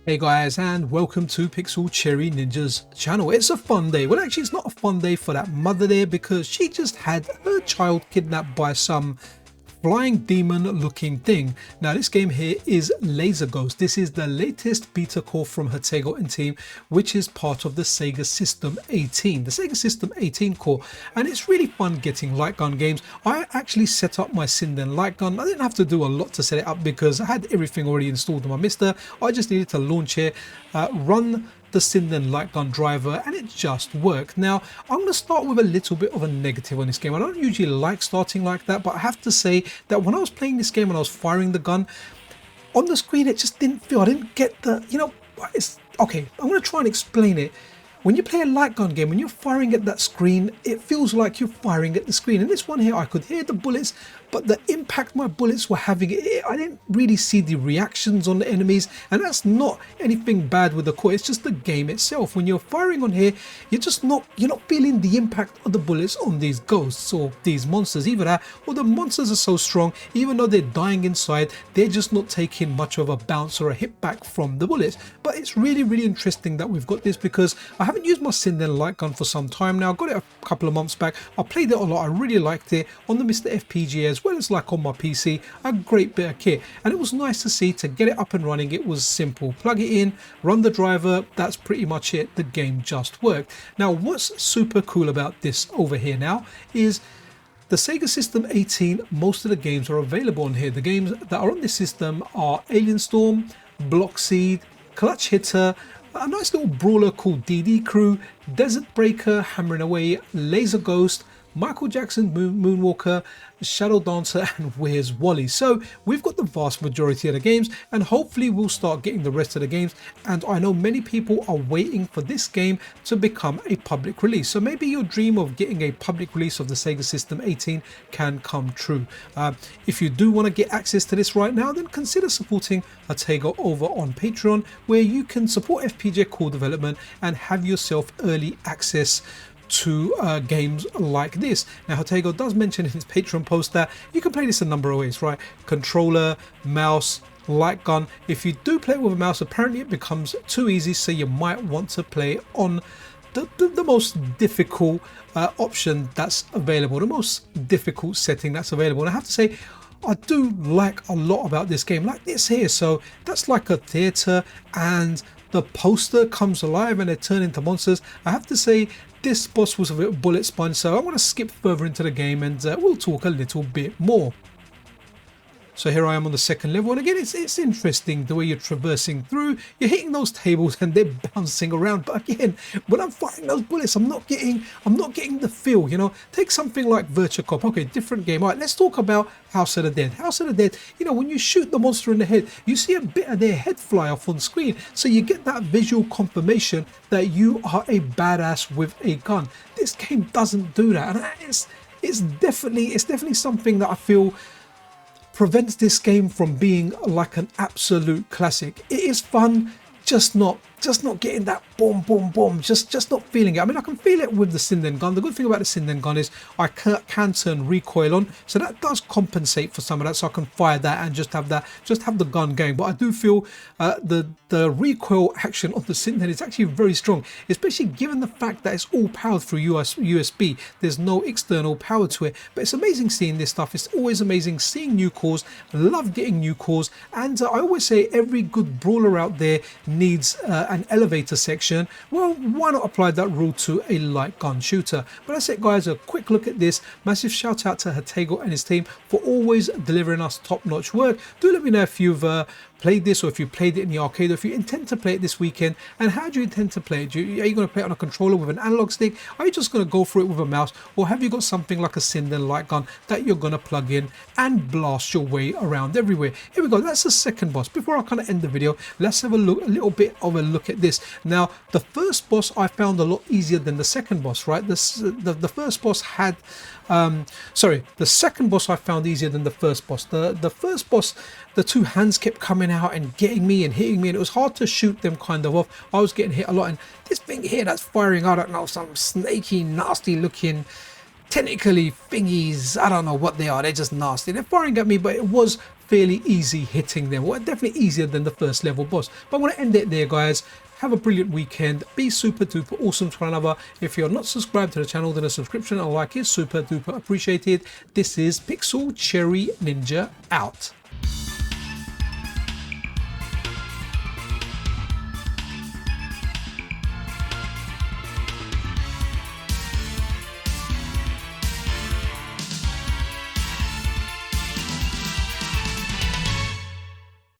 Hey guys, and welcome to Pixel Cherry Ninja's channel. It's a fun day. Well, actually it's not a fun day for that mother there because she just had her child kidnapped by some flying demon looking thing. Now this game here is Laser Ghost. This is the latest beta core from Jotego and team, which is part of the SEGA System 18, the SEGA System 18 core, and it's really fun getting light gun games. I actually set up my Sinden Light Gun. I didn't have to do a lot to set it up because I had everything already installed on my MiSTer. I just needed to launch it, run the Sinden Light Gun driver, and it just worked. Now I'm going to start with a little bit of a negative on this game. I don't usually like starting like that, but I have to say that when I was playing this game and I was firing the gun on the screen, it just didn't feel, I didn't get the, it's okay. I'm going to try and explain it. When you play a light gun game, when you're firing at that screen, it feels like you're firing at the screen. And this one here, I could hear the bullets, but the impact my bullets were having, I didn't really see the reactions on the enemies. And that's not anything bad with the core, it's just the game itself. When you're firing on here, you're not feeling the impact of the bullets on these ghosts or these monsters. Either that, or the monsters are so strong, even though they're dying inside, they're just not taking much of a bounce or a hit back from the bullets. But it's really, really interesting that we've got this because I haven't used my Sinden Light Gun for some time now. I got it a couple of months back. I played it a lot. I really liked it on the MiSTer FPGA as well as like on my PC. A great bit of kit, and it was nice to see to get it up and running. It was simple. Plug it in, run the driver. That's pretty much it. The game just worked. Now, what's super cool about this over here now is the SEGA System 18. Most of the games are available on here. The games that are on this system are Alien Storm, Bloxeed, Clutch Hitter, a nice little brawler called DD Crew, Desert Breaker, Hammering Away, Laser Ghost, Michael Jackson, Moonwalker, Shadow Dancer, and Where's Wally. So we've got the vast majority of the games, and hopefully we'll start getting the rest of the games. And I know many people are waiting for this game to become a public release. So maybe your dream of getting a public release of the SEGA System 18 can come true. If you do want to get access to this right now, then consider supporting Jotego over on Patreon, where you can support FPGA core development and have yourself early access to games like this. Now Jotego does mention in his Patreon post that you can play this a number of ways, right? Controller, mouse, light gun. If you do play it with a mouse, apparently it becomes too easy, so you might want to play on the most difficult option that's available, the most difficult setting that's available. And I have to say, I do like a lot about this game, like this here. So that's like a theater, and the poster comes alive and they turn into monsters. I have to say, this boss was a bit bullet sponge, so I want to skip further into the game and we'll talk a little bit more. So here I am on the second level, and again it's interesting the way you're traversing through. You're hitting those tables and they're bouncing around, but again, when I'm firing those bullets, I'm not getting the feel. Take something like Virtua Cop. Okay, different game. All right, let's talk about House of the Dead. House of the Dead, when you shoot the monster in the head, you see a bit of their head fly off on screen, so you get that visual confirmation that you are a badass with a gun. This game doesn't do that, and it's definitely something that I feel prevents this game from being like an absolute classic. It is fun, just not getting that boom boom boom, just not feeling it. I mean, I can feel it with the Sinden gun. The good thing about the Sinden gun is I can turn recoil on, so that does compensate for some of that, so I can fire that and just have the gun going. But I do feel the recoil action of the Sinden is actually very strong, especially given the fact that it's all powered through USB. There's no external power to it. But it's amazing seeing this stuff. It's always amazing seeing new cores. Love getting new cores, and I always say every good brawler out there needs an elevator section. Well, why not apply that rule to a light gun shooter? But that's it, guys. A quick look at this. Massive shout out to Jotego and his team for always delivering us top-notch work. Do let me know if you've played this, or if you played it in the arcade, or if you intend to play it this weekend. And how do you intend to play it? Are you going to play it on a controller with an analog stick? Are you just going to go for it with a mouse? Or have you got something like a Sinden Light Gun that you're going to plug in and blast your way around everywhere? Here we go. That's the second boss. Before I kind of end the video, let's have a little bit of a look at this. Now, the first boss I found a lot easier than the second boss, right? The first boss had the second boss I found easier than the first boss. The first boss, the two hands kept coming out and getting me and hitting me, and it was hard to shoot them kind of off. I was getting hit a lot, and this thing here that's firing, I don't know, some snaky, nasty looking tentacly thingies. I don't know what they are. They're just nasty. They're firing at me, but it was fairly easy hitting them. Well, definitely easier than the first level boss. But I want to end it there, guys. Have a brilliant weekend. Be super duper awesome to one another. If you're not subscribed to the channel, then a subscription and a like is super duper appreciated. This is Pixel Cherry Ninja out.